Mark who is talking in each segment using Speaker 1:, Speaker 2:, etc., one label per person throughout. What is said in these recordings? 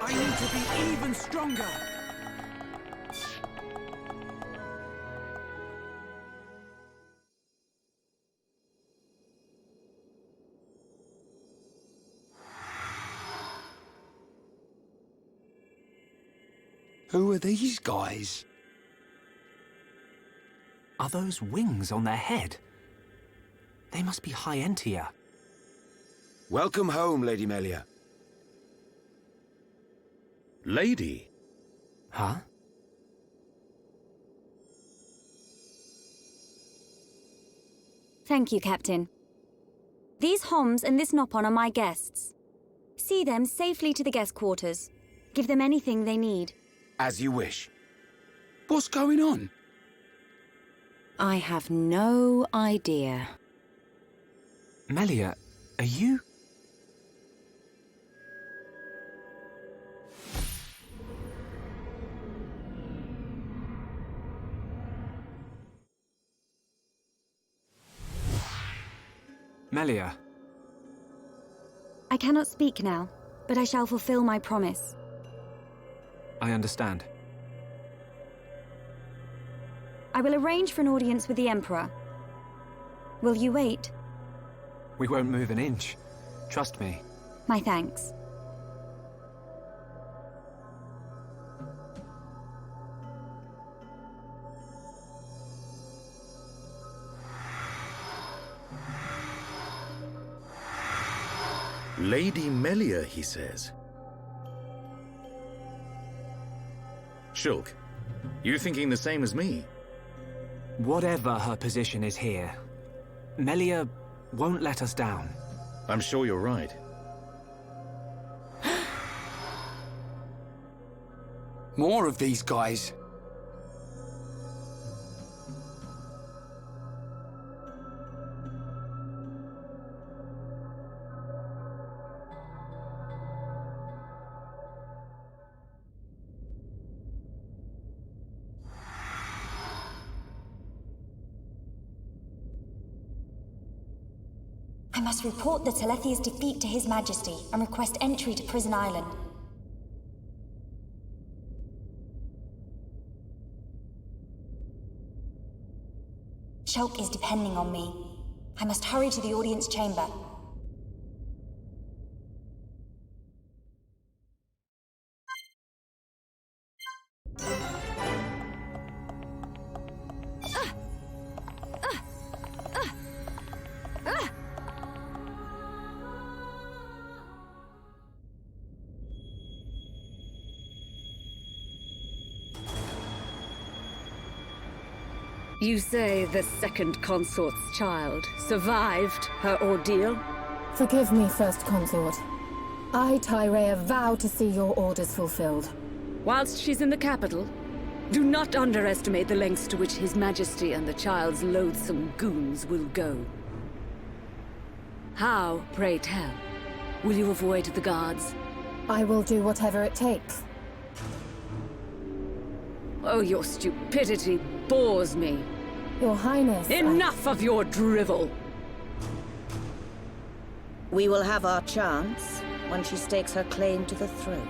Speaker 1: I need to be even stronger!
Speaker 2: Who are these guys?
Speaker 3: Are those wings on their head? They must be high Entia.
Speaker 2: Welcome home, Lady Melia.
Speaker 4: Lady?
Speaker 3: Huh?
Speaker 5: Thank you, Captain. These Homs and this Nopon are my guests. See them safely to the guest quarters. Give them anything they need.
Speaker 2: As you wish. What's going on?
Speaker 5: I have no idea.
Speaker 3: Melia, are you... Melia.
Speaker 5: I cannot speak now, but I shall fulfill my promise.
Speaker 3: I understand.
Speaker 5: I will arrange for an audience with the Emperor. Will you wait?
Speaker 3: We won't move an inch. Trust me.
Speaker 5: My thanks.
Speaker 4: Lady Melia, he says. Shulk, you thinking the same as me?
Speaker 3: Whatever her position is here, Melia won't let us down.
Speaker 4: I'm sure you're right.
Speaker 2: More of these guys.
Speaker 6: I must report the Telethia's defeat to His Majesty and request entry to Prison Island. Shulk is depending on me. I must hurry to the audience chamber.
Speaker 7: You say the second consort's child survived her ordeal?
Speaker 8: Forgive me, First Consort. I, Tyrea, vow to see your orders fulfilled.
Speaker 7: Whilst she's in the capital, do not underestimate the lengths to which His Majesty and the child's loathsome goons will go. How, pray tell, will you avoid the guards?
Speaker 8: I will do whatever it takes.
Speaker 7: Oh, your stupidity bores me.
Speaker 8: Your Highness,
Speaker 7: Enough of your drivel!
Speaker 9: We will have our chance when she stakes her claim to the throne.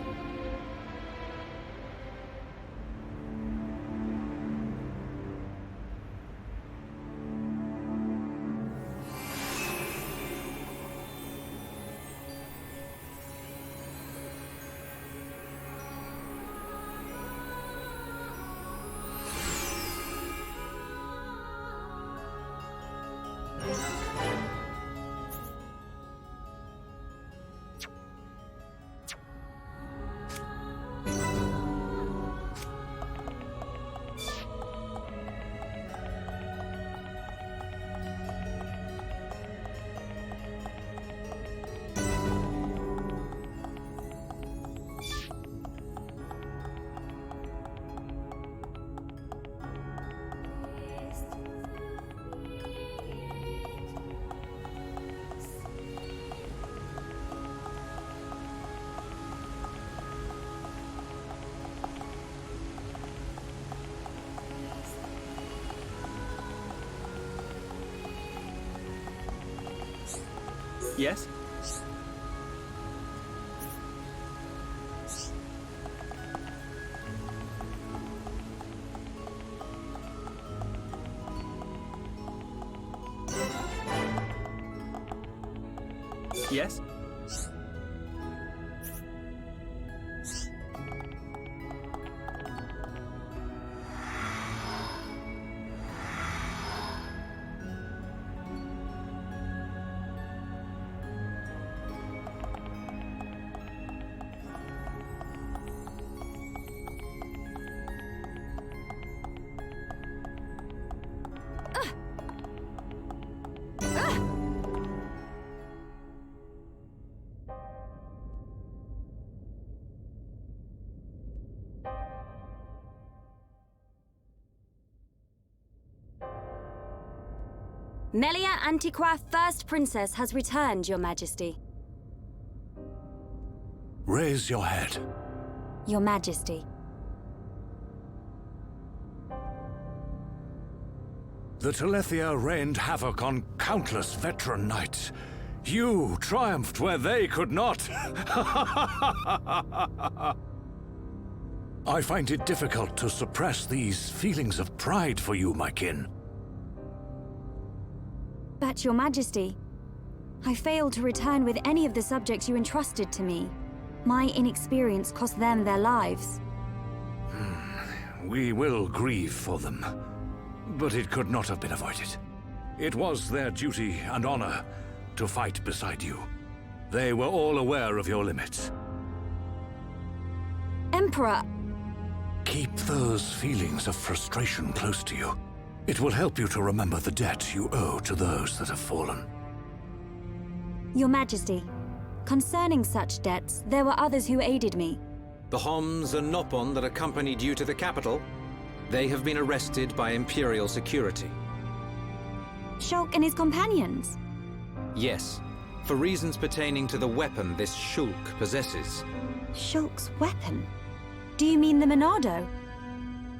Speaker 3: Yes? Yes?
Speaker 5: Melia Antiqua, First Princess, has returned, Your Majesty.
Speaker 10: Raise your head.
Speaker 5: Your Majesty.
Speaker 10: The Telethia rained havoc on countless veteran knights. You triumphed where they could not. I find it difficult to suppress these feelings of pride for you, my kin.
Speaker 5: But, Your Majesty, I failed to return with any of the subjects you entrusted to me. My inexperience cost them their lives.
Speaker 10: We will grieve for them, but it could not have been avoided. It was their duty and honor to fight beside you. They were all aware of your limits.
Speaker 5: Emperor!
Speaker 10: Keep those feelings of frustration close to you. It will help you to remember the debt you owe to those that have fallen.
Speaker 5: Your Majesty, concerning such debts, there were others who aided me.
Speaker 4: The Homs and Nopon that accompanied you to the capital, they have been arrested by Imperial security.
Speaker 5: Shulk and his companions?
Speaker 4: Yes, for reasons pertaining to the weapon this Shulk possesses.
Speaker 5: Shulk's weapon? Do you mean the Monado?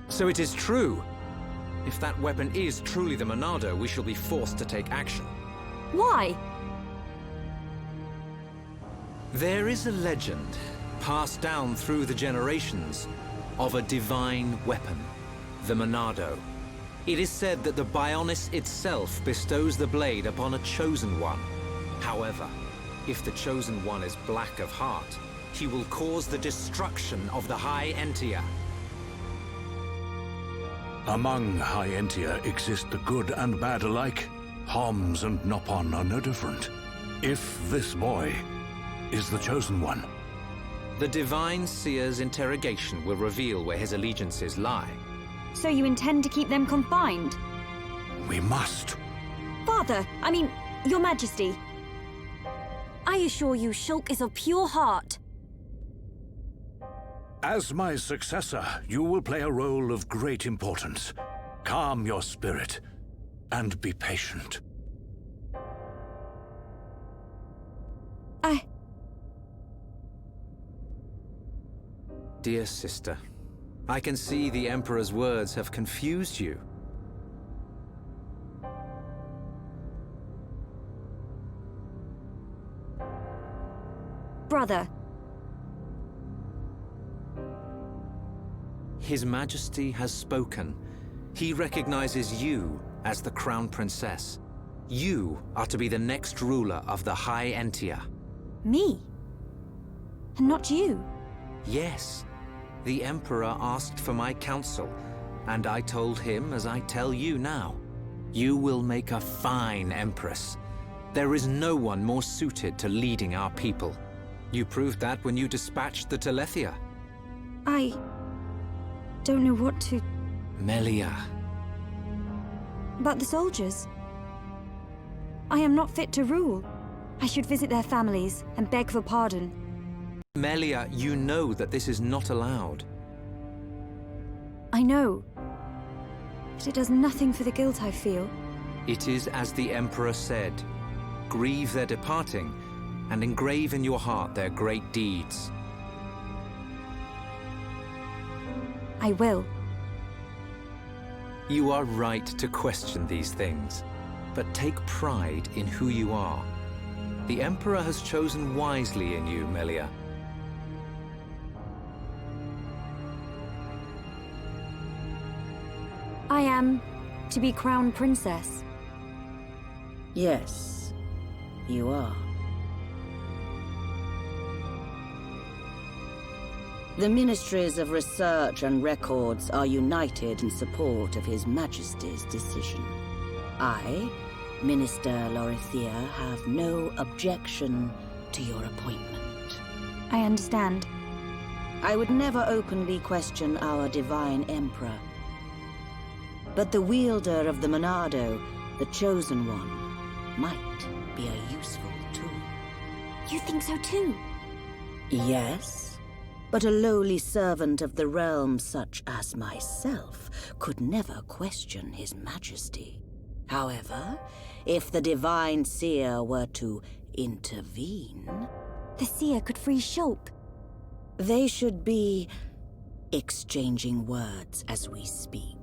Speaker 4: So it is true. If that weapon is truly the Monado, we shall be forced to take action.
Speaker 5: Why?
Speaker 4: There is a legend, passed down through the generations, of a divine weapon, the Monado. It is said that the Bionis itself bestows the blade upon a chosen one. However, if the chosen one is black of heart, he will cause the destruction of the High Entia.
Speaker 10: Among High Entia exist the good and bad alike. Homs and Nopon are no different. If this boy is the chosen one.
Speaker 4: The Divine Seer's interrogation will reveal where his allegiances lie.
Speaker 5: So you intend to keep them confined?
Speaker 10: We must.
Speaker 5: Father, I mean, Your Majesty. I assure you, Shulk is of pure heart.
Speaker 10: As my successor, you will play a role of great importance. Calm your spirit, and be patient.
Speaker 4: Dear sister, I can see the Emperor's words have confused you.
Speaker 5: Brother.
Speaker 4: His Majesty has spoken. He recognizes you as the Crown Princess. You are to be the next ruler of the High Entia.
Speaker 5: Me? And not you?
Speaker 4: Yes. The Emperor asked for my counsel, and I told him as I tell you now. You will make a fine Empress. There is no one more suited to leading our people. You proved that when you dispatched the Telethia.
Speaker 5: I don't know what to...
Speaker 4: Melia.
Speaker 5: But the soldiers? I am not fit to rule. I should visit their families and beg for pardon.
Speaker 4: Melia, you know that this is not allowed.
Speaker 5: I know. But it does nothing for the guilt I feel.
Speaker 4: It is as the Emperor said. Grieve their departing, and engrave in your heart their great deeds.
Speaker 5: I will.
Speaker 4: You are right to question these things, but take pride in who you are. The Emperor has chosen wisely in you, Melia.
Speaker 5: I am to be Crown Princess.
Speaker 9: Yes, you are. The Ministries of Research and Records are united in support of His Majesty's decision. I, Minister Lorithia, have no objection to your appointment.
Speaker 5: I understand.
Speaker 9: I would never openly question our Divine Emperor. But the wielder of the Monado, the Chosen One, might be a useful tool.
Speaker 5: You think so too?
Speaker 9: Yes, but a lowly servant of the realm such as myself could never question His Majesty. However, if the Divine Seer were to intervene...
Speaker 5: The Seer could free Shulk.
Speaker 9: They should be exchanging words as we speak.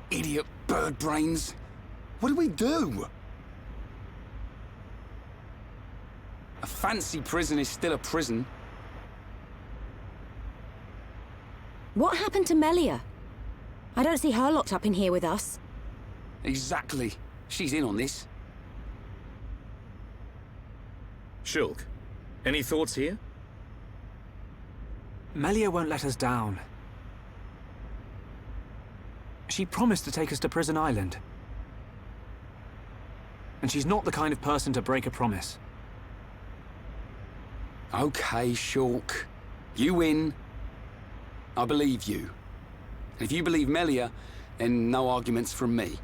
Speaker 2: Idiot bird brains. What do we do? A fancy prison is still a prison.
Speaker 7: What happened to Melia? I don't see her locked up in here with us.
Speaker 2: Exactly. She's in on this.
Speaker 11: Shulk, any thoughts here?
Speaker 3: Melia won't let us down. She promised to take us to Prison Island. And she's not the kind of person to break a promise.
Speaker 2: Okay, Shulk. You win. I believe you. And if you believe Melia, then no arguments from me.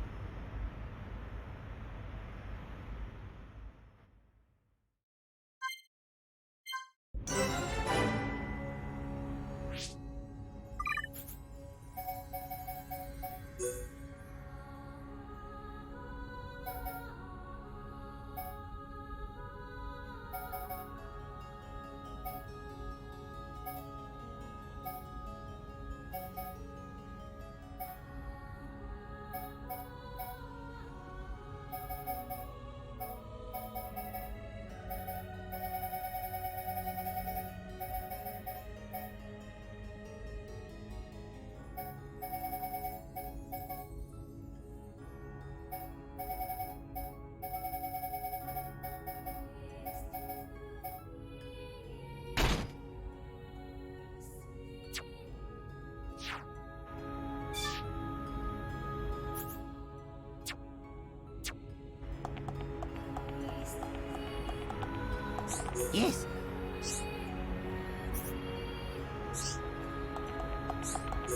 Speaker 1: Yes.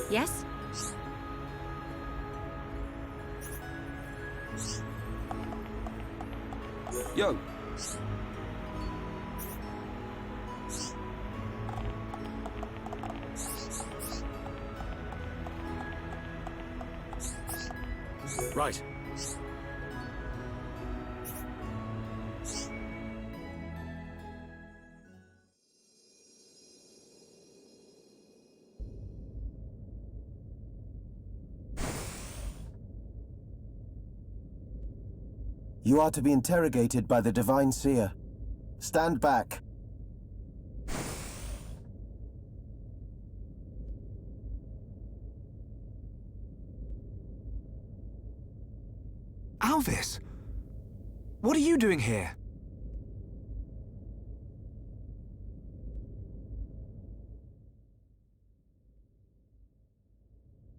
Speaker 5: Yes?
Speaker 2: Yo.
Speaker 11: Right.
Speaker 12: You are to be interrogated by the Divine Seer. Stand back.
Speaker 3: Alvis! What are you doing here?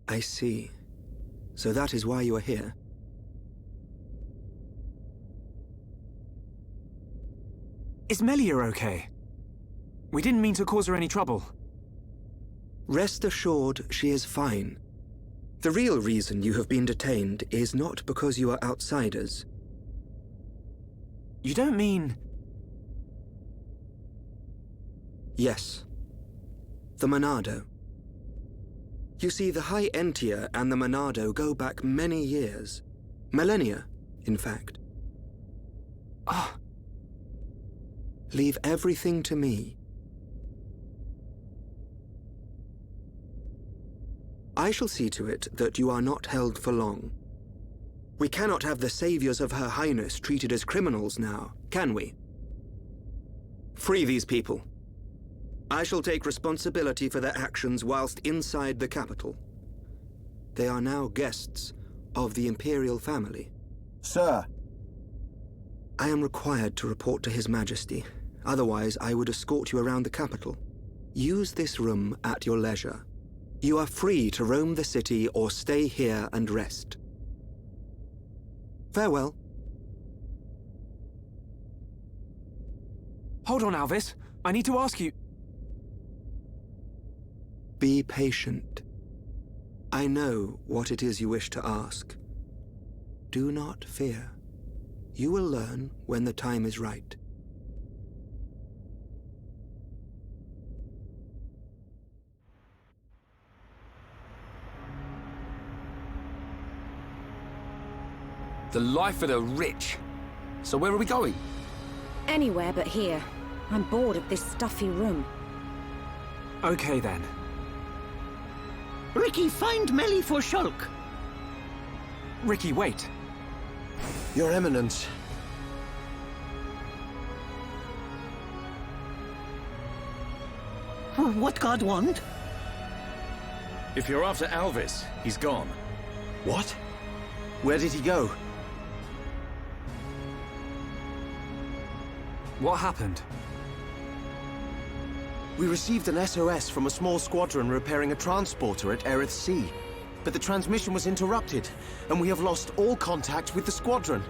Speaker 13: I see. So that is why you are here.
Speaker 3: Is Melia okay? We didn't mean to cause her any trouble.
Speaker 13: Rest assured, she is fine. The real reason you have been detained is not because you are outsiders.
Speaker 3: You don't mean...
Speaker 13: Yes. The Monado. You see, the High Entia and the Monado go back many years. Millennia, in fact.
Speaker 3: Ah.
Speaker 13: Leave everything to me. I shall see to it that you are not held for long. We cannot have the saviors of Her Highness treated as criminals now, can we? Free these people. I shall take responsibility for their actions whilst inside the capital. They are now guests of the Imperial family.
Speaker 12: Sir!
Speaker 13: I am required to report to His Majesty. Otherwise, I would escort you around the capital. Use this room at your leisure. You are free to roam the city or stay here and rest. Farewell.
Speaker 3: Hold on, Alvis. I need to ask you...
Speaker 13: Be patient. I know what it is you wish to ask. Do not fear. You will learn when the time is right.
Speaker 2: The life of the rich. So where are we going?
Speaker 5: Anywhere but here. I'm bored of this stuffy room.
Speaker 3: Okay then.
Speaker 1: Ricky, find Melly for Shulk.
Speaker 3: Ricky, wait.
Speaker 12: Your Eminence.
Speaker 1: What God want?
Speaker 11: If you're after Alvis, he's gone.
Speaker 12: What? Where did he go?
Speaker 3: What happened?
Speaker 12: We received an SOS from a small squadron repairing a transporter at Erith Sea. But the transmission was interrupted, and we have lost all contact with the squadron.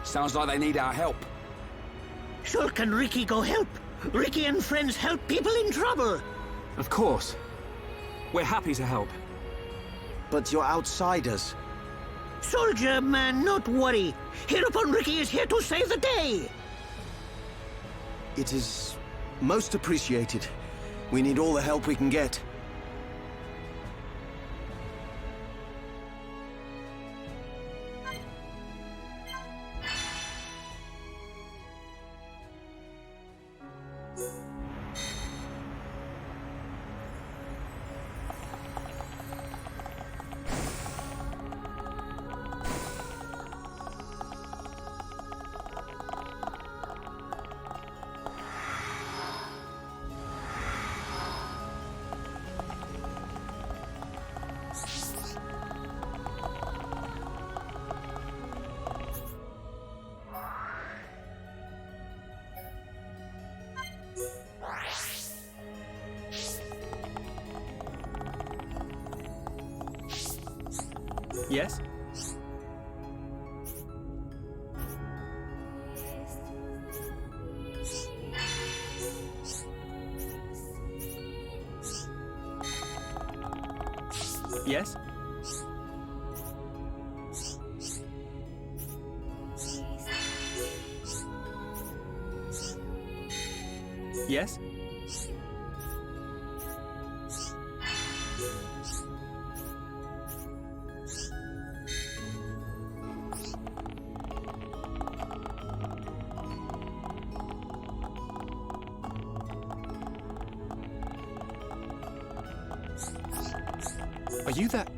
Speaker 2: Sounds like they need our help.
Speaker 1: Shulk and Ricky go help. Ricky and friends help people in trouble.
Speaker 3: Of course. We're happy to help.
Speaker 12: But you're outsiders.
Speaker 1: Soldier man, not worry. Hereupon Ricky is here to save the day.
Speaker 12: It is most appreciated. We need all the help we can get.
Speaker 3: Yes? Yes? Yes? Are you that?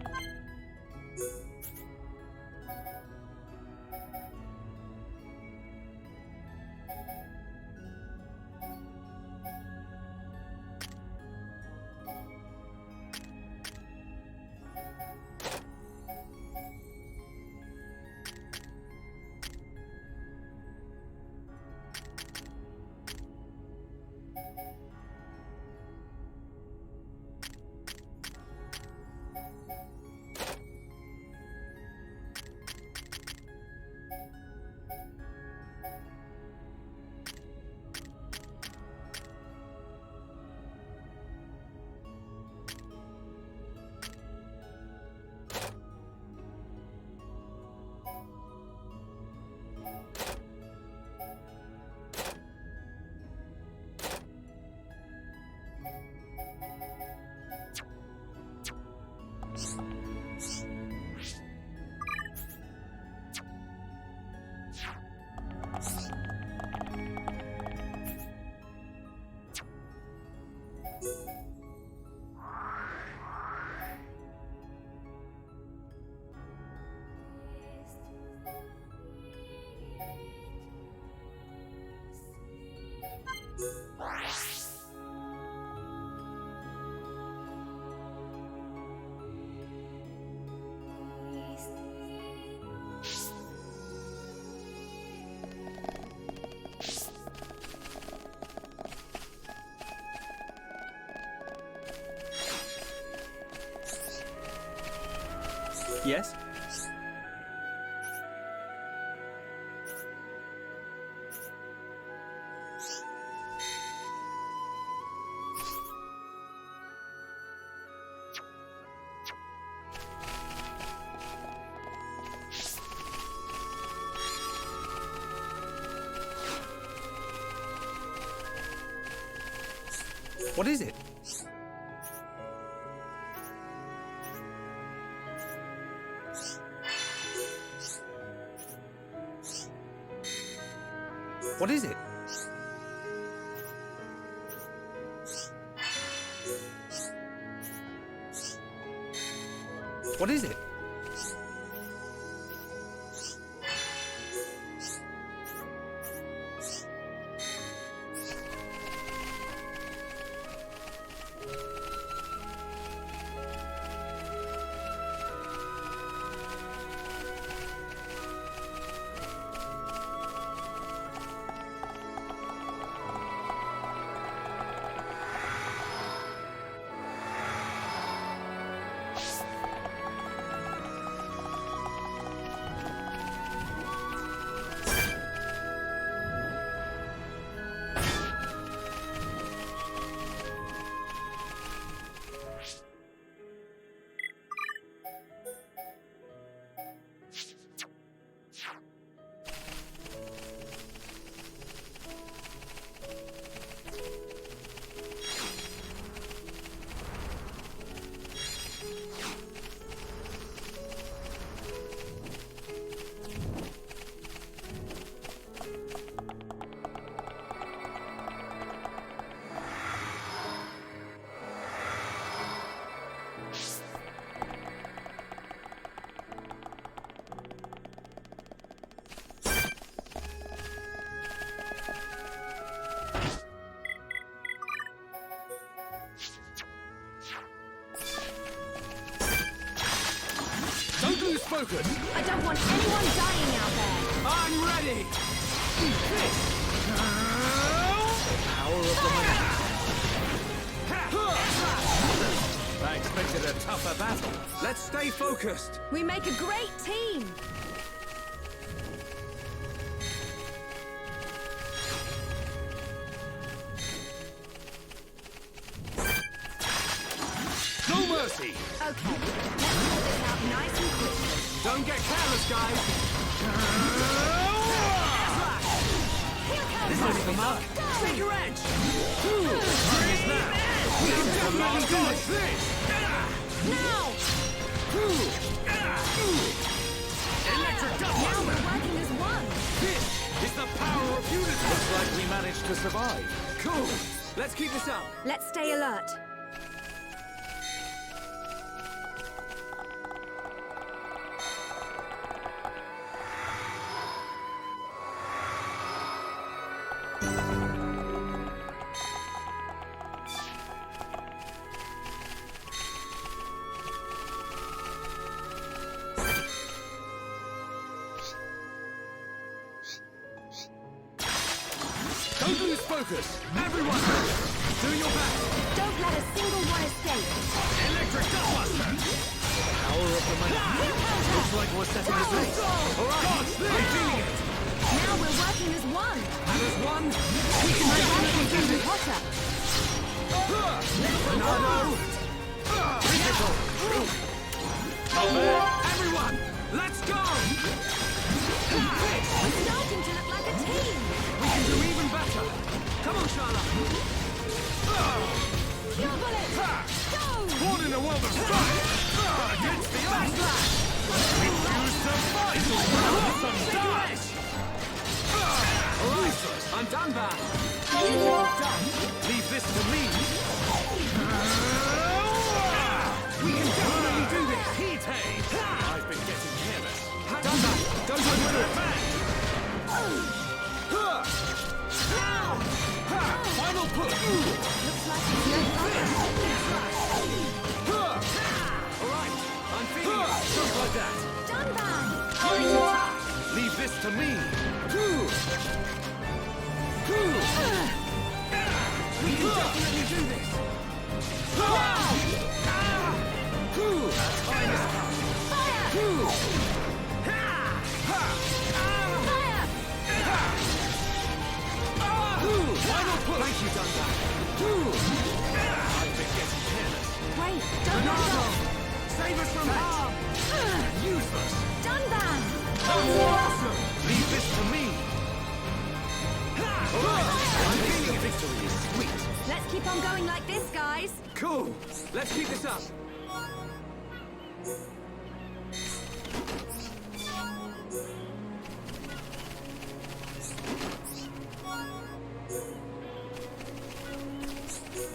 Speaker 3: Yes? What is it? What is it? What is it?
Speaker 7: Focus! I don't want anyone dying out there!
Speaker 3: I'm ready!
Speaker 7: Eat this!
Speaker 11: Power of the I expected a tougher battle.
Speaker 3: Let's stay focused!
Speaker 7: We make a great team!
Speaker 3: No mercy!
Speaker 11: see.
Speaker 7: Okay, let's sort this out nice and quick.
Speaker 3: Don't get careless, guys!
Speaker 7: Here
Speaker 3: This
Speaker 7: comes
Speaker 3: looks the mark. Take your edge!
Speaker 11: We can definitely do this!
Speaker 7: now!
Speaker 11: Electric
Speaker 7: Now
Speaker 11: Dustbuster!
Speaker 7: we're working as one.
Speaker 11: This is the power of unity! Looks like we managed to survive.
Speaker 3: Cool! Let's keep this up.
Speaker 7: Let's stay alert.
Speaker 3: Don't lose focus! Everyone! Do your best!
Speaker 7: Don't let a single one escape.
Speaker 11: Electric Dustbuster!
Speaker 3: Power of the money. Looks like we're setting the pace. All right, I'm feeling it.
Speaker 7: Now we're working as one.
Speaker 3: And as one, we can definitely do this.
Speaker 7: Hotter.
Speaker 3: Everyone, let's go!
Speaker 7: We're starting to look like a team.
Speaker 3: We can do even better. Come on, Charlotte.
Speaker 7: Your bullet. Go!
Speaker 11: Born in a world of strife! Against the odds! Refuse to fight! Roll some dice!
Speaker 3: All right, I'm done, Bad.
Speaker 11: Done! Leave this to me! We can definitely do this! Heat-hay! I've been getting careless.
Speaker 3: Done, Bad. Don't overdo it.
Speaker 11: Now! Final push!
Speaker 7: Looks like it's no
Speaker 3: All right, I'm feeling it. Just like that.
Speaker 7: Done, Bang.
Speaker 11: Leave this to me!
Speaker 3: We can definitely do this. Thank you, Dunbar.
Speaker 11: I've been getting careless.
Speaker 7: Wait, don't let go.
Speaker 3: Save us from harm.
Speaker 11: Useless!
Speaker 7: Done, Bang.
Speaker 3: Awesome.
Speaker 11: Leave this to me!
Speaker 3: I'm feeling it. Victory is sweet.
Speaker 7: Let's keep on going like this, guys.
Speaker 3: Cool. Let's keep this up.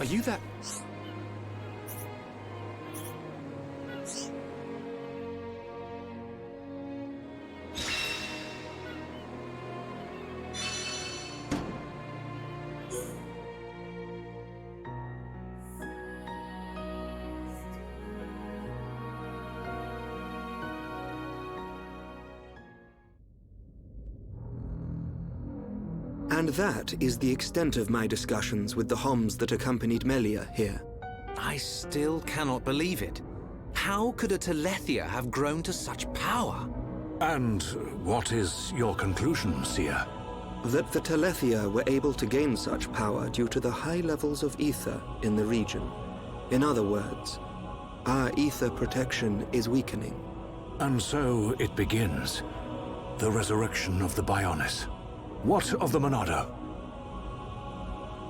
Speaker 3: Are you that?
Speaker 13: And that is the extent of my discussions with the Homs that accompanied Melia here.
Speaker 4: I still cannot believe it. How could a Telethia have grown to such power?
Speaker 10: And what is your conclusion, Seer?
Speaker 13: That the Telethia were able to gain such power due to the high levels of ether in the region. In other words, our ether protection is weakening.
Speaker 10: And so it begins. The resurrection of the Bionis. What of the Monado?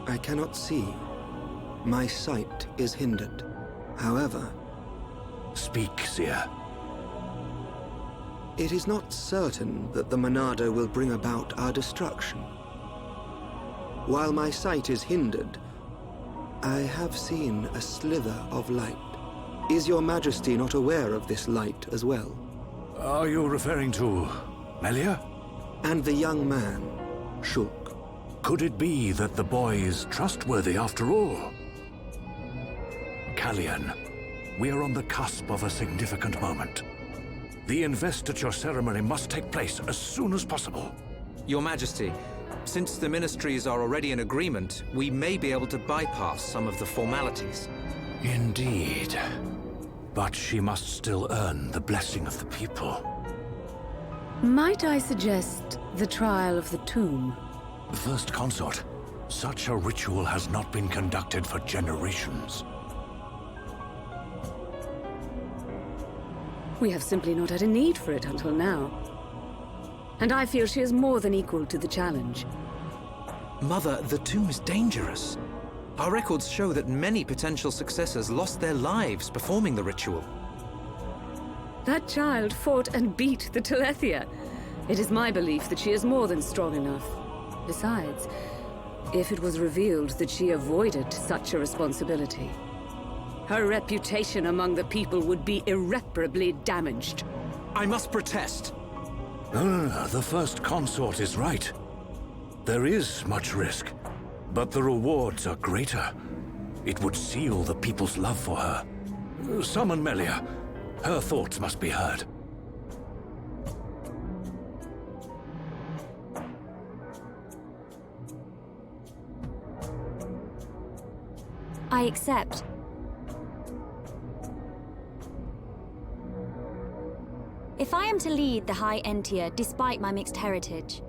Speaker 13: I cannot see. My sight is hindered. However...
Speaker 10: Speak, Seer.
Speaker 13: It is not certain that the Monado will bring about our destruction. While my sight is hindered, I have seen a slither of light. Is your Majesty not aware of this light as well?
Speaker 10: Are you referring to Melia?
Speaker 13: And the young man, Shulk.
Speaker 10: Could it be that the boy is trustworthy after all? Kallian, we are on the cusp of a significant moment. The investiture ceremony must take place as soon as possible.
Speaker 4: Your Majesty, since the ministries are already in agreement, we may be able to bypass some of the formalities.
Speaker 10: Indeed. But she must still earn the blessing of the people.
Speaker 7: Might I suggest the trial of the tomb?
Speaker 10: First Consort, such a ritual has not been conducted for generations.
Speaker 7: We have simply not had a need for it until now. And I feel she is more than equal to the challenge.
Speaker 4: Mother, the tomb is dangerous. Our records show that many potential successors lost their lives performing the ritual.
Speaker 7: That child fought and beat the Telethia. It is my belief that she is more than strong enough. Besides, if it was revealed that she avoided such a responsibility, her reputation among the people would be irreparably damaged.
Speaker 4: I must protest.
Speaker 10: No, the first consort is right. There is much risk, but the rewards are greater. It would seal the people's love for her. Summon Melia. Her thoughts must be heard.
Speaker 5: I accept. If I am to lead the High Entia despite my mixed heritage,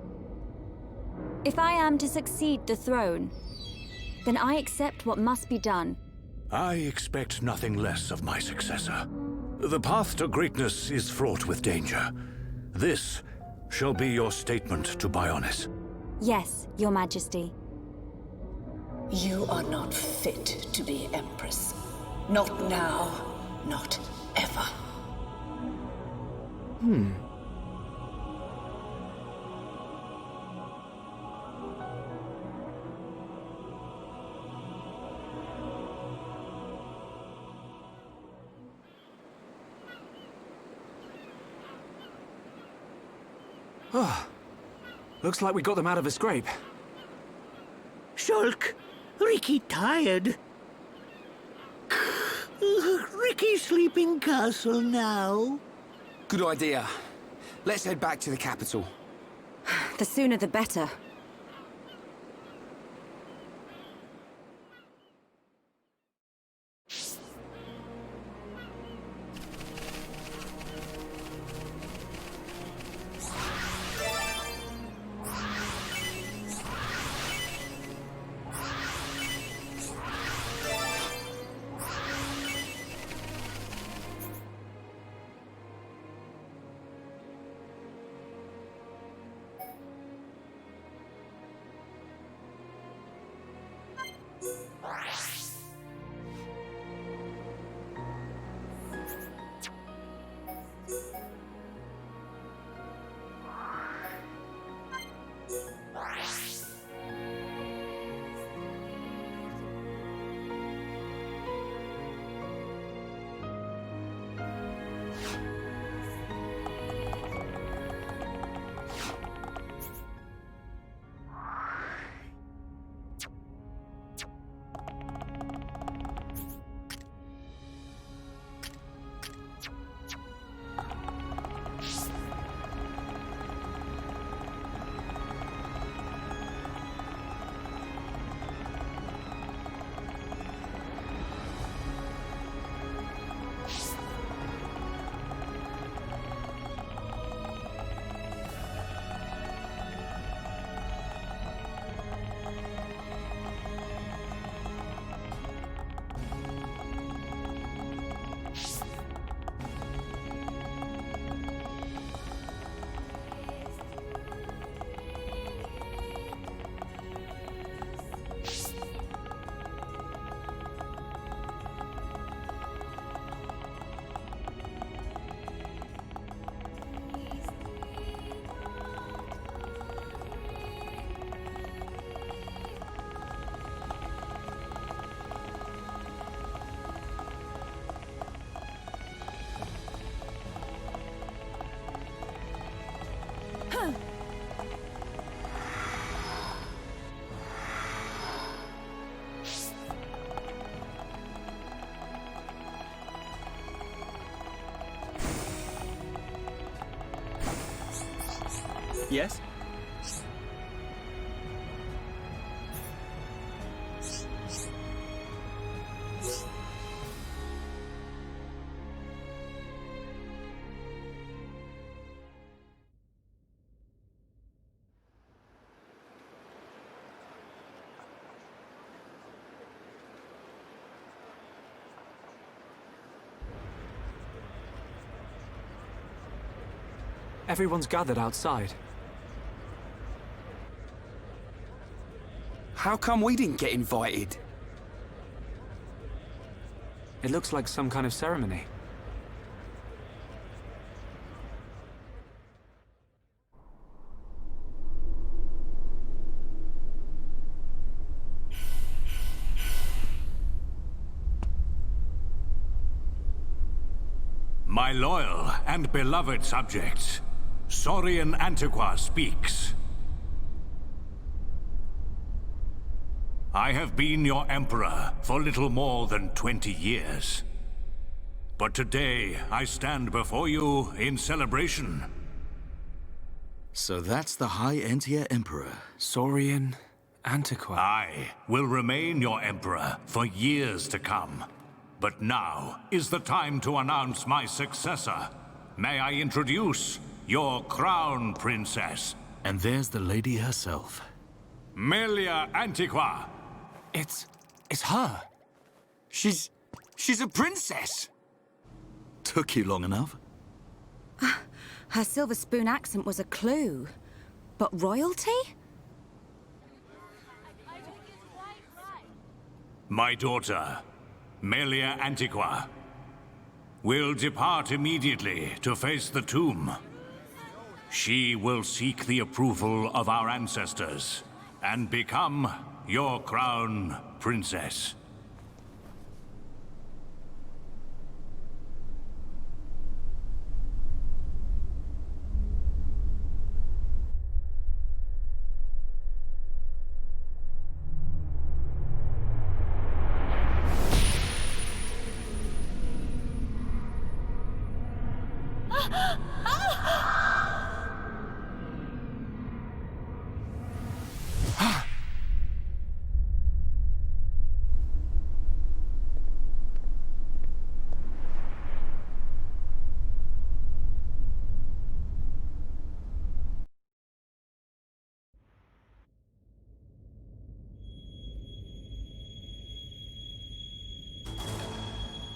Speaker 5: if I am to succeed the throne, then I accept what must be done.
Speaker 10: I expect nothing less of my successor. The path to greatness is fraught with danger. This shall be your statement to Bionis.
Speaker 5: Yes, Your Majesty.
Speaker 14: You are not fit to be Empress. Not now, not ever.
Speaker 3: Looks like we got them out of a scrape.
Speaker 1: Shulk, Ricky tired. Ricky's sleeping castle now.
Speaker 2: Good idea. Let's head back to the capital.
Speaker 5: The sooner the better.
Speaker 3: Yes? Everyone's gathered outside.
Speaker 2: How come we didn't get invited?
Speaker 3: It looks like some kind of ceremony.
Speaker 10: My loyal and beloved subjects, Saurian Antiqua speaks. I have been your emperor for little more than 20 years. But today, I stand before you in celebration.
Speaker 15: So that's the High Entia Emperor.
Speaker 3: Saurian Antiqua.
Speaker 10: I will remain your emperor for years to come. But now is the time to announce my successor. May I introduce your crown princess?
Speaker 15: And there's the lady herself.
Speaker 10: Melia Antiqua.
Speaker 2: It's her. She's a princess.
Speaker 15: Took you long enough?
Speaker 16: Her silver spoon accent was a clue. But royalty?
Speaker 10: My daughter, Melia Antiqua, will depart immediately to face the tomb. She will seek the approval of our ancestors and become your crown princess.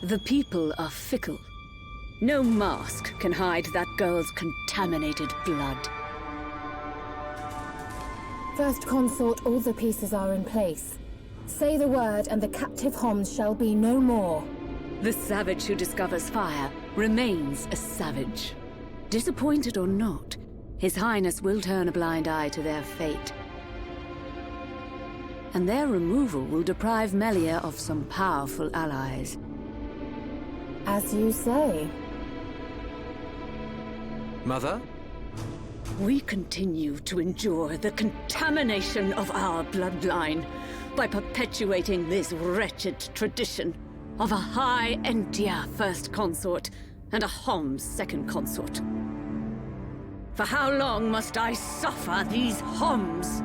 Speaker 7: The people are fickle. No mask can hide that girl's contaminated blood.
Speaker 8: First Consort, all the pieces are in place. Say the word and the captive Homs shall be no more.
Speaker 7: The savage who discovers fire remains a savage. Disappointed or not, His Highness will turn a blind eye to their fate. And their removal will deprive Melia of some powerful allies.
Speaker 8: As you say.
Speaker 4: Mother?
Speaker 7: We continue to endure the contamination of our bloodline by perpetuating this wretched tradition of a High Entia First Consort and a Homs Second Consort. For how long must I suffer these Homs?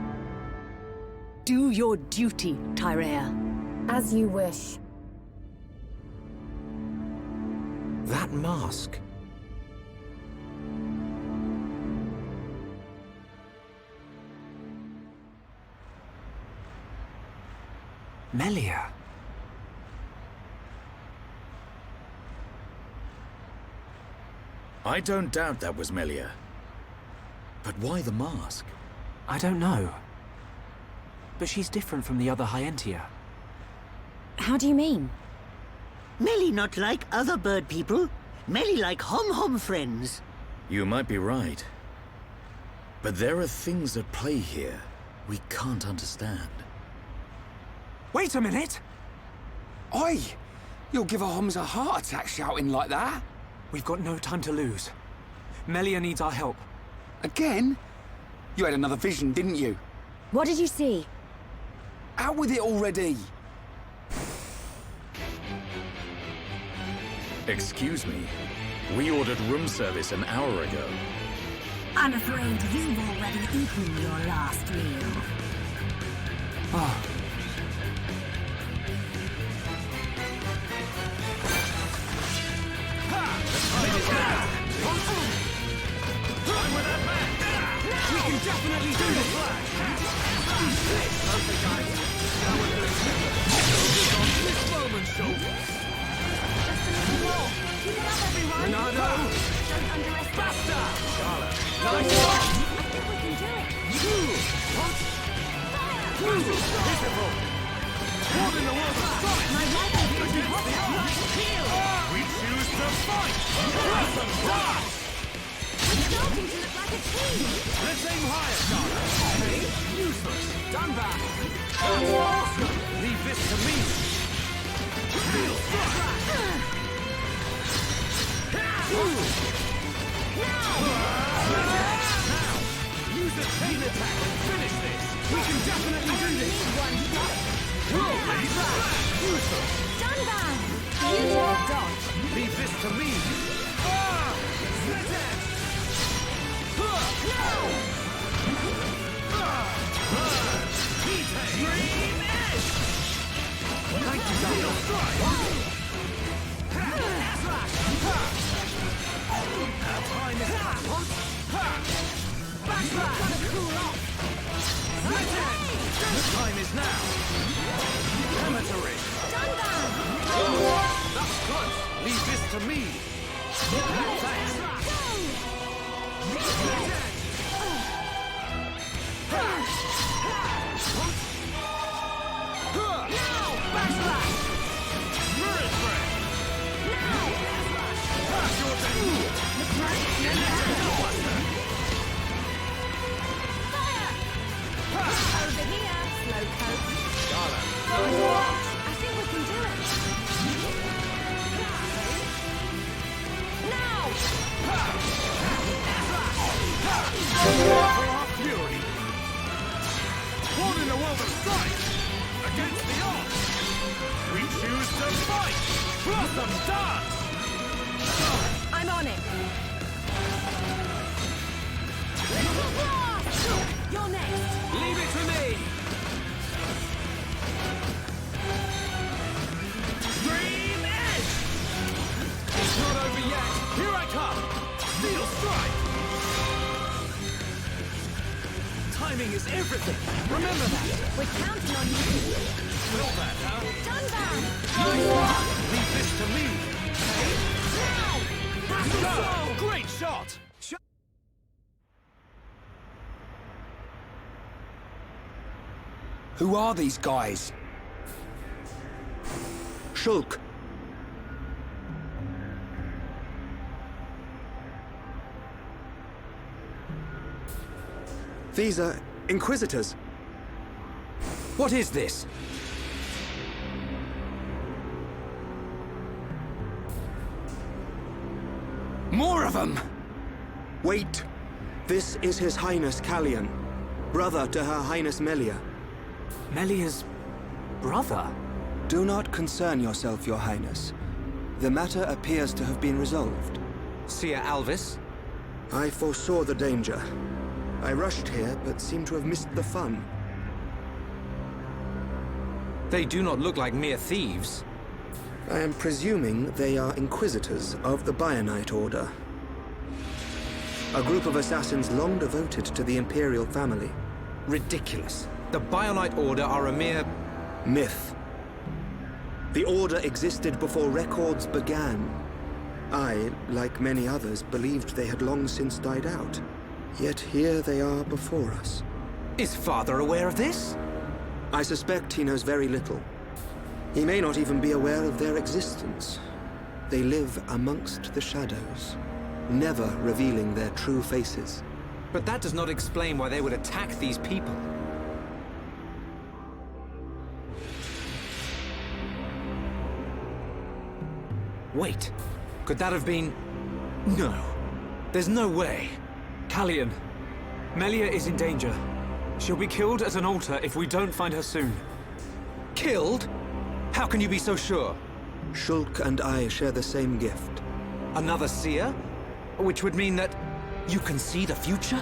Speaker 7: Do your duty, Tyrea.
Speaker 8: As you wish.
Speaker 4: That mask.
Speaker 3: Melia.
Speaker 15: I don't doubt that was Melia. But why the mask?
Speaker 3: I don't know. But she's different from the other High Entia.
Speaker 16: How do you mean?
Speaker 1: Melly not like other bird people. Melly like hom-hom friends.
Speaker 15: You might be right. But there are things at play here we can't understand.
Speaker 2: Wait a minute! Oi! You'll give a Homs a heart attack shouting like that.
Speaker 3: We've got no time to lose. Melia needs our help.
Speaker 2: Again? You had another vision, didn't you?
Speaker 16: What did you see?
Speaker 2: Out with it already!
Speaker 15: Excuse me. We ordered room service an hour ago.
Speaker 17: I'm afraid you've already eaten your last meal.
Speaker 3: Oh.
Speaker 11: We can definitely do this! This moment, soldier! Just a little more! Keep it up, everyone! Renato!
Speaker 17: Don't underestimate!
Speaker 11: Faster! Charlotte! Pitiful! What in the world of Sonic? Against the odds! We choose to fight! Awesome dance!
Speaker 16: We're starting to look like a team!
Speaker 11: Let's aim higher, Donna! Hey, useless!
Speaker 3: Done back!
Speaker 11: Leave this to me! Steel strike! Now! Use a chain attack and finish this! We can definitely do this! Useless!
Speaker 16: Dunban!
Speaker 11: Beautiful dodge! Leave this to me! Dream Edge! Thank you, Steel Strike! Our time is up! Backslash! Gotta cool off! The time is now! Amateurish! That's good! Leave this to me! Thanks! Now! Backslash! Spirit Breath! Now! Pass your technique!
Speaker 16: Over here, Slowpoke.
Speaker 11: Darla!
Speaker 16: I think we can do it. Now!
Speaker 11: For our fury! What in the world of Strike? Against the odds! We choose to fight! Blossom dance!
Speaker 16: I'm on it. You're next.
Speaker 3: Leave it to me!
Speaker 11: Dream Edge! It's not over yet! Here I come! Steel Strike! Timing is everything! Remember that!
Speaker 16: We're counting on you.
Speaker 11: Feel that, huh?
Speaker 16: Dunban!
Speaker 11: Leave this to me! Now! Great shot!
Speaker 2: Who are these guys?
Speaker 13: Shulk. These are Inquisitors.
Speaker 4: What is this?
Speaker 2: More of them!
Speaker 13: Wait! This is His Highness Callian, brother to Her Highness Melia.
Speaker 3: Melia's brother?
Speaker 13: Do not concern yourself, Your Highness. The matter appears to have been resolved.
Speaker 4: Seer Alvis?
Speaker 13: I foresaw the danger. I rushed here, but seem to have missed the fun.
Speaker 4: They do not look like mere thieves.
Speaker 13: I am presuming they are Inquisitors of the Bionite Order. A group of assassins long devoted to the Imperial family.
Speaker 4: Ridiculous. The Bionite Order are a mere...
Speaker 13: myth. The Order existed before records began. I, like many others, believed they had long since died out. Yet here they are before us.
Speaker 4: Is Father aware of this?
Speaker 13: I suspect he knows very little. He may not even be aware of their existence. They live amongst the shadows, never revealing their true faces.
Speaker 4: But that does not explain why they would attack these people. Wait, could that have been... No. There's no way.
Speaker 3: Callian, Melia is in danger. She'll be killed at an altar if we don't find her soon.
Speaker 4: Killed? How can you be so sure?
Speaker 13: Shulk and I share the same gift.
Speaker 4: Another seer? Which would mean that you can see the future?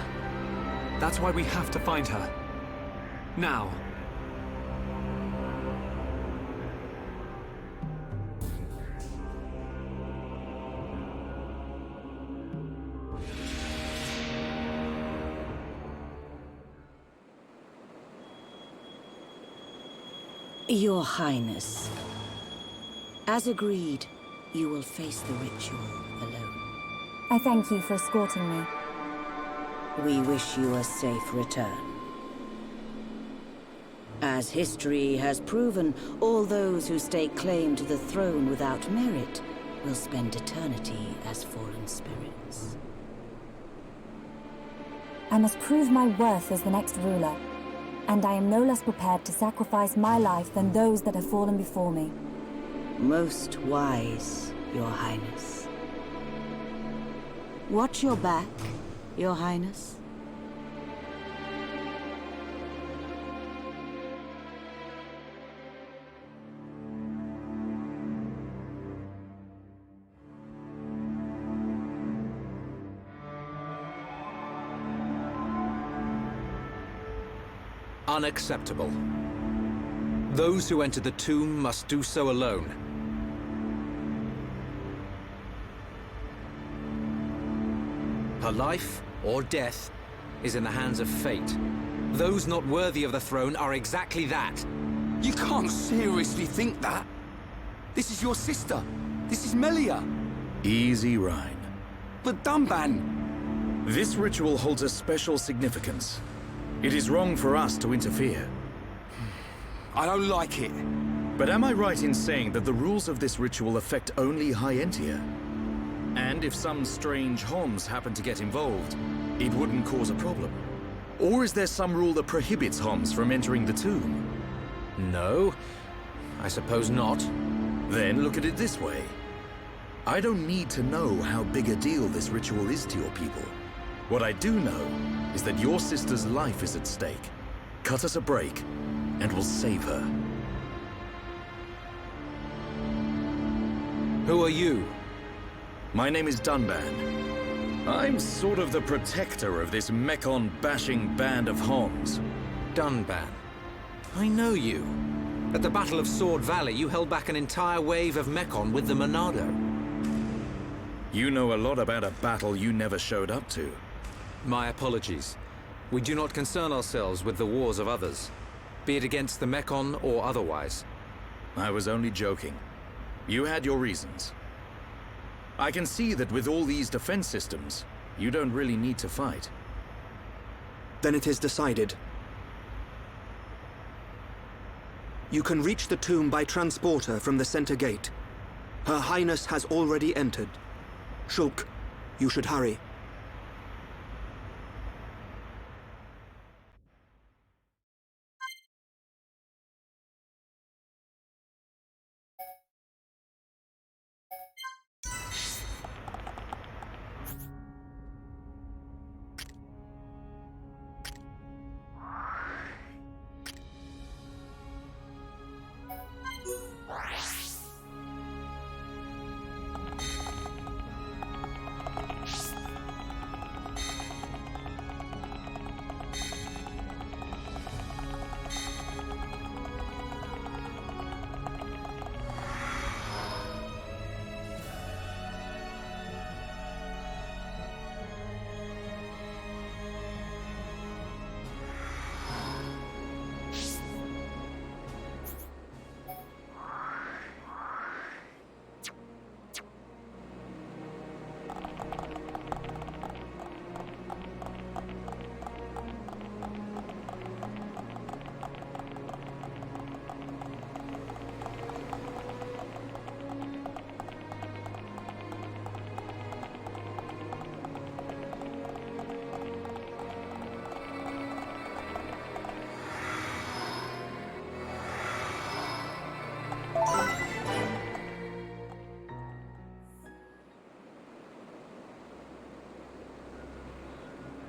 Speaker 3: That's why we have to find her. Now.
Speaker 9: Your Highness, as agreed, you will face the ritual alone.
Speaker 8: I thank you for escorting me.
Speaker 9: We wish you a safe return. As history has proven, all those who stake claim to the throne without merit will spend eternity as fallen spirits.
Speaker 6: I must prove my worth as the next ruler, and I am no less prepared to sacrifice my life than those that have fallen before me.
Speaker 9: Most wise, Your Highness. Watch your back, Your Highness.
Speaker 4: Unacceptable. Those who enter the tomb must do so alone. Her life, or death, is in the hands of fate. Those not worthy of the throne are exactly that.
Speaker 2: You can't seriously think that. This is your sister. This is Melia.
Speaker 15: Easy, Rhine.
Speaker 2: But Dunban...
Speaker 15: This ritual holds a special significance. It is wrong for us to interfere.
Speaker 2: I don't like it.
Speaker 15: But am I right in saying that the rules of this ritual affect only High Entia? And if some strange Homs happen to get involved, it wouldn't cause a problem? Or is there some rule that prohibits Homs from entering the tomb?
Speaker 4: No, I suppose not.
Speaker 15: Then look at it this way. I don't need to know how big a deal this ritual is to your people. What I do know is that your sister's life is at stake. Cut us a break, and we'll save her.
Speaker 4: Who are you?
Speaker 15: My name is Dunban. I'm sort of the protector of this Mekon-bashing band of Homs.
Speaker 4: Dunban. I know you. At the Battle of Sword Valley, you held back an entire wave of Mekon with the Monado.
Speaker 15: You know a lot about a battle you never showed up to.
Speaker 4: My apologies. We do not concern ourselves with the wars of others, be it against the Mekon or otherwise.
Speaker 15: I was only joking. You had your reasons. I can see that with all these defense systems, you don't really need to fight.
Speaker 13: Then it is decided. You can reach the tomb by transporter from the center gate. Her Highness has already entered. Shulk, you should hurry.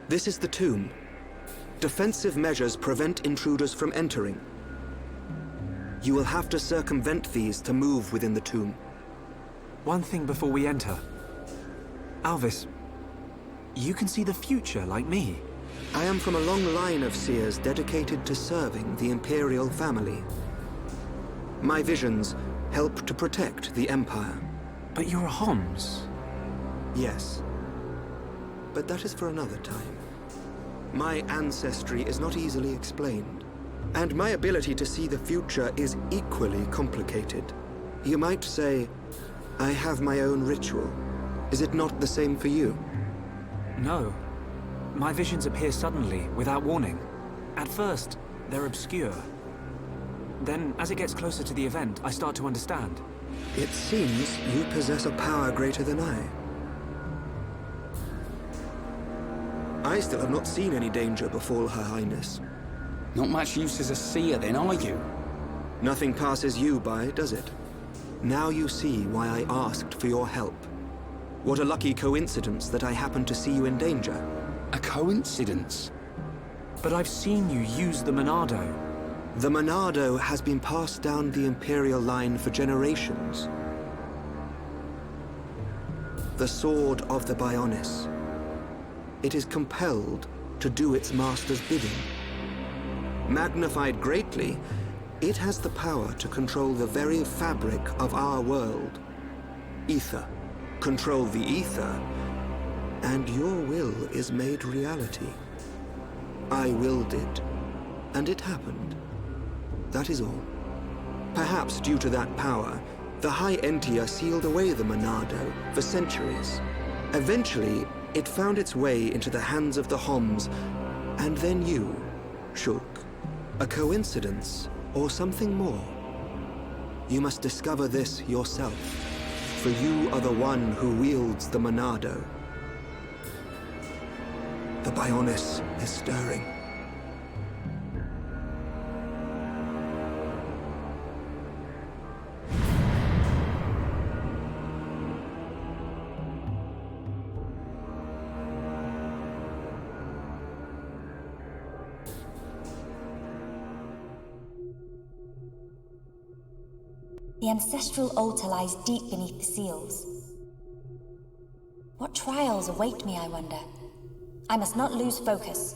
Speaker 13: This is the tomb. Defensive measures prevent intruders from entering. You will have to circumvent these to move within the tomb.
Speaker 3: One thing before we enter. Alvis, you can see the future like me.
Speaker 13: I am from a long line of seers dedicated to serving the Imperial family. My visions help to protect the Empire.
Speaker 3: But you're a Homs.
Speaker 13: Yes. But that is for another time. My ancestry is not easily explained, and my ability to see the future is equally complicated. You might say, I have my own ritual. Is it not the same for you?
Speaker 3: No. My visions appear suddenly, without warning. At first, they're obscure. Then, as it gets closer to the event, I start to understand.
Speaker 13: It seems you possess a power greater than I. I still have not seen any danger befall Her Highness.
Speaker 2: Not much use as a seer then, are you?
Speaker 13: Nothing passes you by, does it? Now you see why I asked for your help. What a lucky coincidence that I happened to see you in danger.
Speaker 2: A coincidence?
Speaker 3: But I've seen you use the Monado.
Speaker 13: The Monado has been passed down the Imperial line for generations. The sword of the Bionis. It is compelled to do its master's bidding. Magnified greatly, it has the power to control the very fabric of our world. Ether. Control the ether, and your will is made reality. I willed it, and it happened. That is all. Perhaps due to that power, the High Entia sealed away the Monado for centuries. Eventually, it found its way into the hands of the Homs, and then you, Shulk. A coincidence, or something more? You must discover this yourself, for you are the one who wields the Monado. The Bionis is stirring.
Speaker 6: The ancestral altar lies deep beneath the seals. What trials await me, I wonder? I must not lose focus.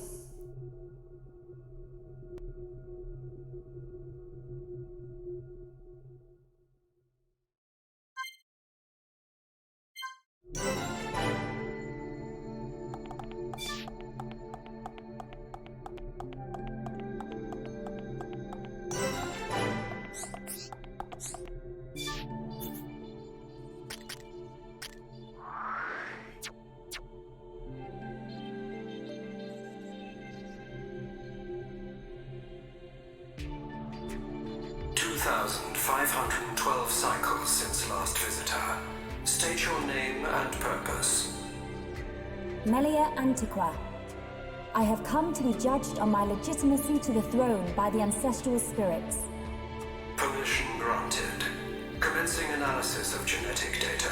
Speaker 18: Cycles since last visitor. State your name and purpose.
Speaker 6: Melia Antiqua. I have come to be judged on my legitimacy to the throne by the ancestral spirits.
Speaker 18: Permission granted. Commencing analysis of genetic data.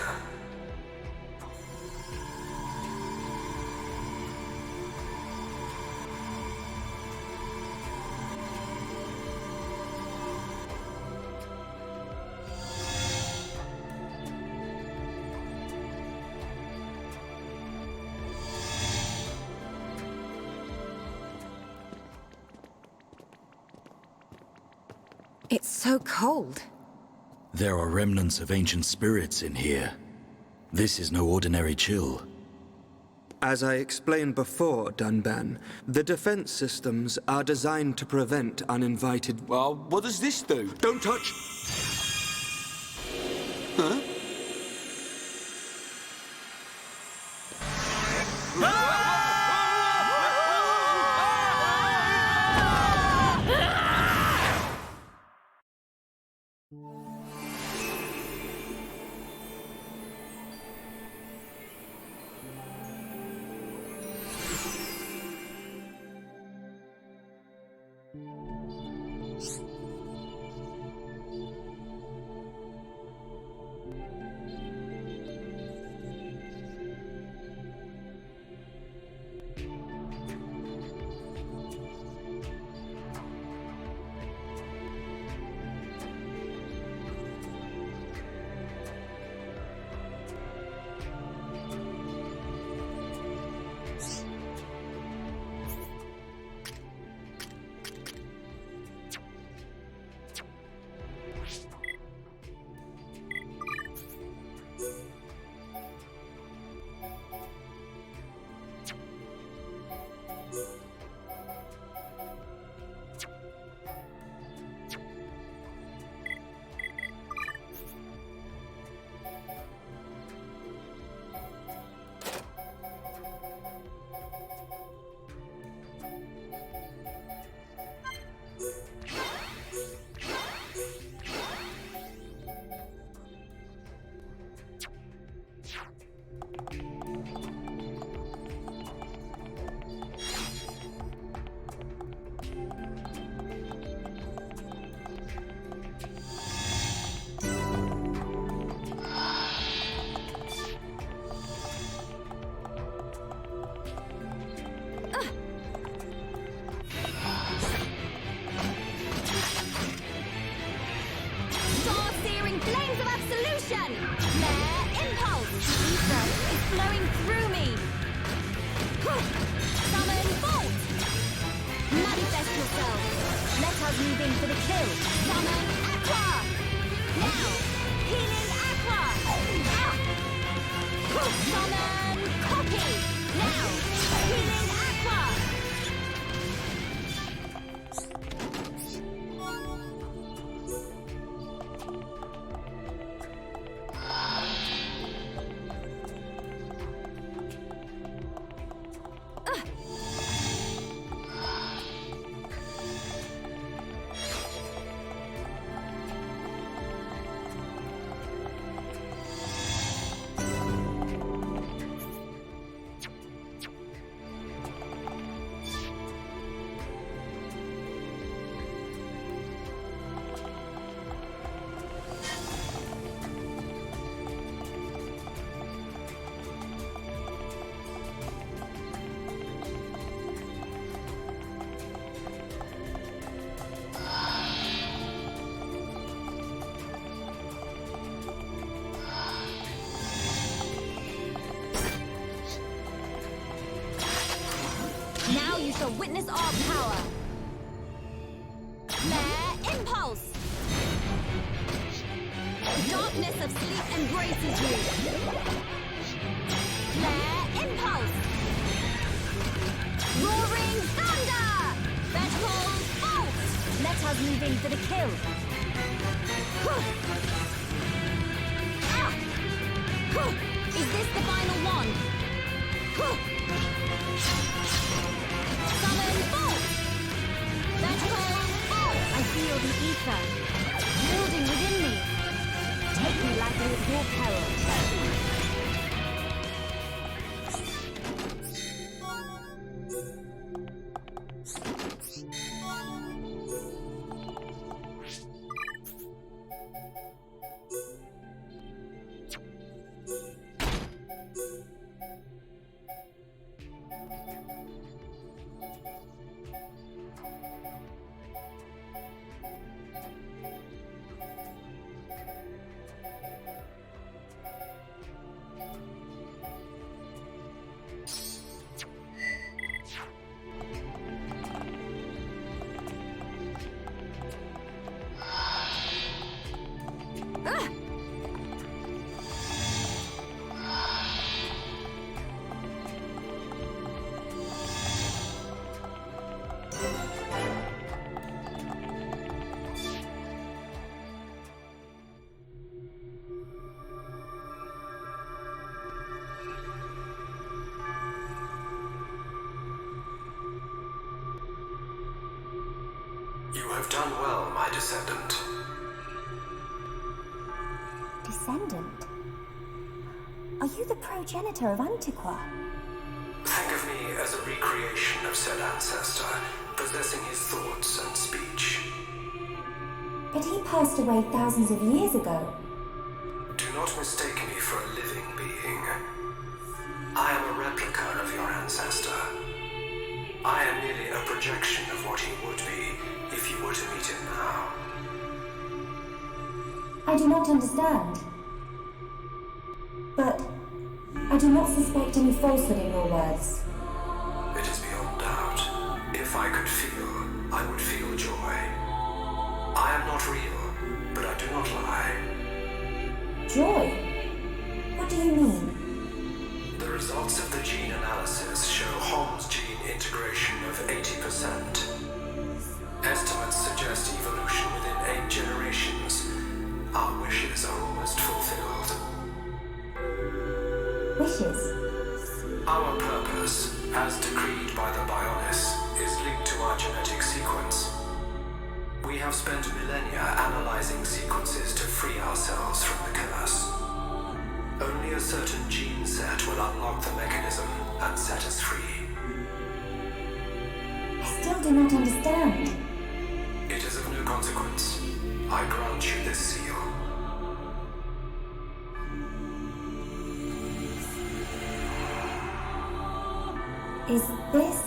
Speaker 16: It's so cold.
Speaker 15: There are remnants of ancient spirits in here. This is no ordinary chill.
Speaker 13: As I explained before, Dunban, the defense systems are designed to prevent uninvited...
Speaker 2: Well, what does this do?
Speaker 13: Don't touch!
Speaker 2: Huh?
Speaker 5: flowing through me! Summon Bolt! Manifest yourself! Let us move in for the kill! Summon Aqua! Now! Healing Aqua! Summon Copy! Now! Healing Aqua! Now you shall witness our power. Flare Impulse! Darkness of sleep embraces you. Flare Impulse! Roaring Thunder! Vertical Bolt! Let us move in for the kill. Is this the final one? Summon Bolt! Vertical Bolt! I feel the ether building within me. Take me lightly at your peril.
Speaker 18: You have done well, my descendant.
Speaker 6: Descendant? Are you the progenitor of Antiqua?
Speaker 18: Think of me as a recreation of said ancestor, possessing his thoughts and speech.
Speaker 6: But he passed away thousands of years ago.
Speaker 18: Do not mistake me for a living being. I am a replica of your ancestor. I am merely a projection of what he would be if you were to meet him now.
Speaker 6: I do not understand. But I do not suspect any falsehood in your words.
Speaker 18: It is beyond doubt. If I could feel, I would feel joy. I am not real, but I do not lie.
Speaker 6: Joy? What do you mean?
Speaker 18: The results of the gene analysis show Holmes gene integration of 80%. Estimates suggest evolution within 8 generations. Our wishes are almost fulfilled.
Speaker 6: Wishes?
Speaker 18: Our purpose, as decreed by the Bionis, is linked to our genetic sequence. We have spent millennia analyzing sequences to free ourselves from the curse. Only a certain gene set will unlock the mechanism and set us free.
Speaker 6: I still do not understand.
Speaker 18: It is of no consequence. I grant you this seal.
Speaker 6: Is this?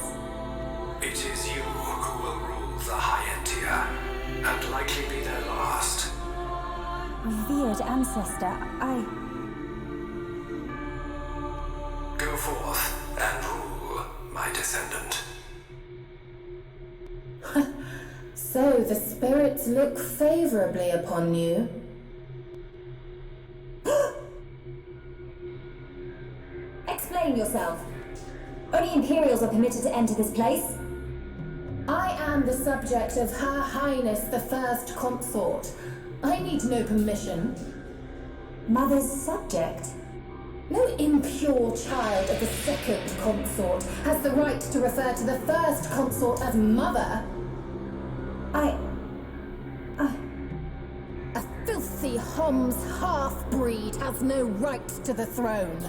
Speaker 18: It is you who will rule the Hyentia, and likely be their last.
Speaker 6: Revered ancestor,
Speaker 18: forth and rule, my descendant.
Speaker 8: So the spirits look favorably upon you.
Speaker 6: Explain yourself. Only Imperials are permitted to enter this place.
Speaker 8: I am the subject of Her Highness the First Consort. I need no permission.
Speaker 6: Mother's subject?
Speaker 8: No impure child of the Second Consort has the right to refer to the First Consort as Mother. A filthy Homs half-breed has no right to the throne.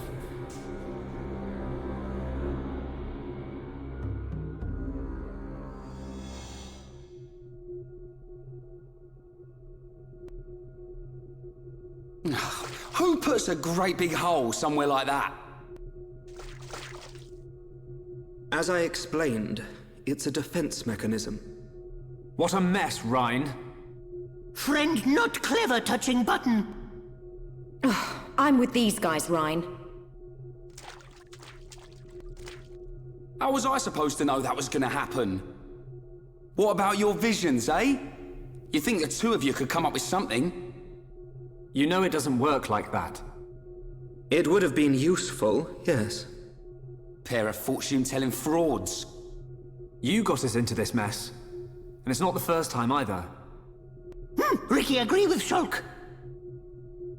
Speaker 2: Who puts a great big hole somewhere like that?
Speaker 13: As I explained, it's a defense mechanism.
Speaker 3: What a mess, Rhine.
Speaker 1: Friend not clever touching button.
Speaker 19: I'm with these guys, Rhine.
Speaker 2: How was I supposed to know that was gonna happen? What about your visions, eh? You think the two of you could come up with something?
Speaker 3: You know it doesn't work like that.
Speaker 13: It would have been useful, yes.
Speaker 2: Pair of fortune-telling frauds.
Speaker 3: You got us into this mess. And it's not the first time either.
Speaker 1: Ricky, agree with Shulk.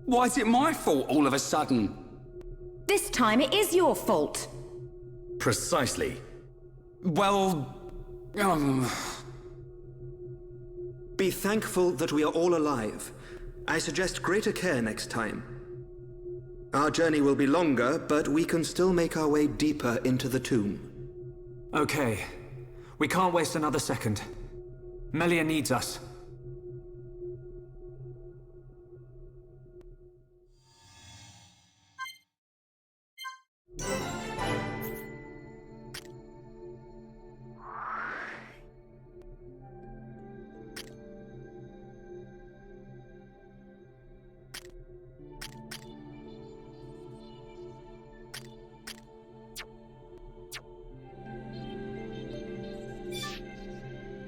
Speaker 2: Why is it my fault all of a sudden?
Speaker 19: This time it is your fault.
Speaker 15: Precisely.
Speaker 2: Well...
Speaker 13: Be thankful that we are all alive. I suggest greater care next time. Our journey will be longer, but we can still make our way deeper into the tomb.
Speaker 3: Okay. We can't waste another second. Melia needs us.